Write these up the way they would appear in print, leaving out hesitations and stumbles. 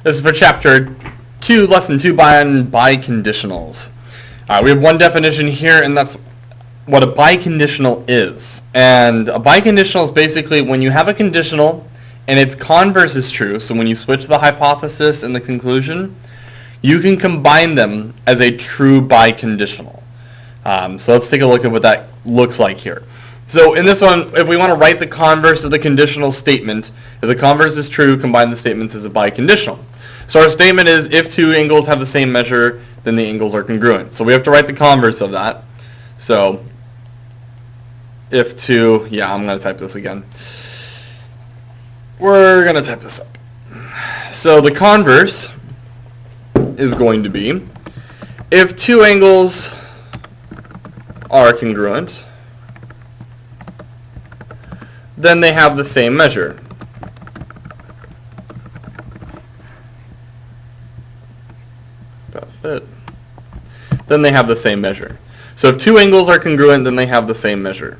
This is for chapter 2, lesson 2 on biconditionals. We have one definition here, and that's what a biconditional is. And a biconditional is basically when you have a conditional and its converse is true, so when you switch the hypothesis and the conclusion, you can combine them as a true biconditional. So let's take a look at what that looks like here. So in this one, if we want to write the converse of the conditional statement, if the converse is true, combine the statements as a biconditional. So our statement is if two angles have the same measure, then the angles are congruent. So we have to write the converse of that. So if two, I'm going to type this again. We're going to type this up. So the converse is going to be if two angles are congruent, then they have the same measure. That fit. Then they have the same measure. So if two angles are congruent, then they have the same measure.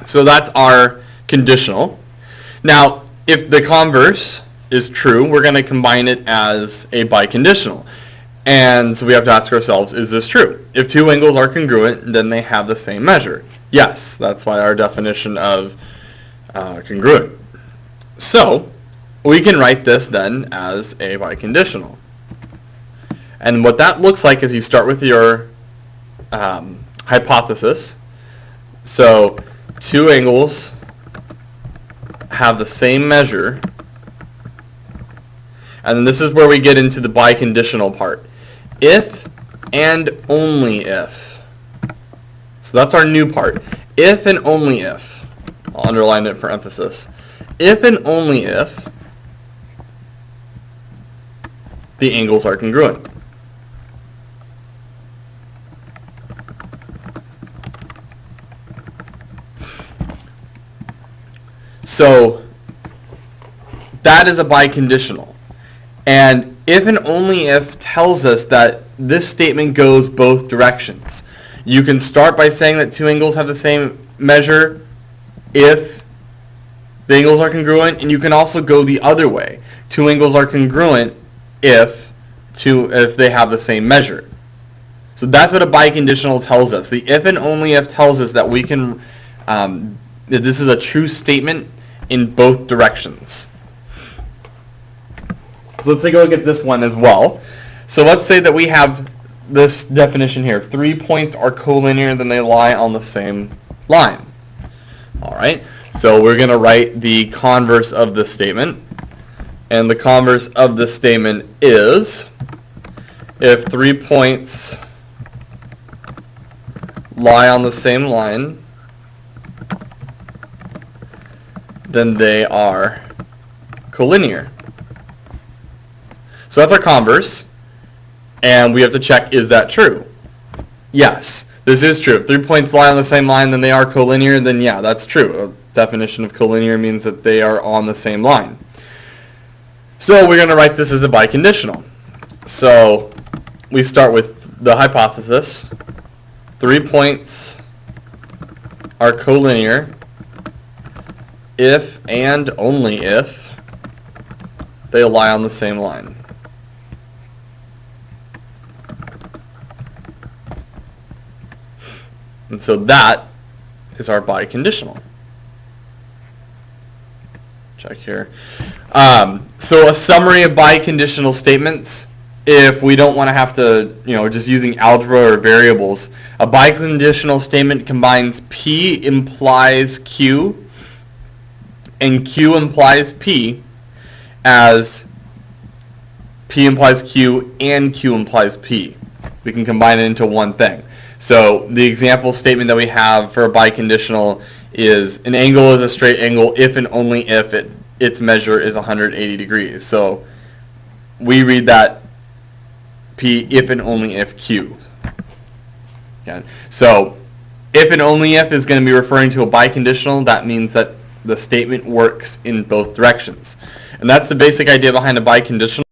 So that's our conditional. Now, if the converse is true, we're going to combine it as a biconditional. And so we have to ask ourselves, is this true? If two angles are congruent, then they have the same measure. Yes, that's why our definition of congruent. So we can write this then as a biconditional. And what that looks like is you start with your hypothesis. So two angles have the same measure. And then this is where we get into the biconditional part. If and only if. So that's our new part. If and only if. I'll underline it for emphasis. If and only if the angles are congruent. So that is a biconditional. And if and only if tells us that this statement goes both directions. You can start by saying that two angles have the same measure if the angles are congruent, and you can also go the other way. Two angles are congruent if they have the same measure. So that's what a biconditional tells us. The if and only if tells us that we can, that this is a true statement in both directions. So let's take a look at this one as well. So let's say that we have this definition here. 3 points are collinear, then they lie on the same line. All right, so we're going to write the converse of this statement. And the converse of this statement is if 3 points lie on the same line, then they are collinear. So that's our converse, and we have to check, is that true? Yes, this is true. If 3 points lie on the same line, then they are collinear, then yeah, that's true. A definition of collinear means that they are on the same line. So we're going to write this as a biconditional. So we start with the hypothesis. 3 points are collinear if and only if they lie on the same line. And so that is our biconditional. Check here. So a summary of biconditional statements, if we don't want to have to, just using algebra or variables, a biconditional statement combines P implies Q and Q implies P as P implies Q and Q implies P. We can combine it into one thing. So the example statement that we have for a biconditional is an angle is a straight angle if and only if its measure is 180 degrees. So we read that P if and only if Q. Okay. So if and only if is going to be referring to a biconditional. That means that the statement works in both directions. And that's the basic idea behind a biconditional.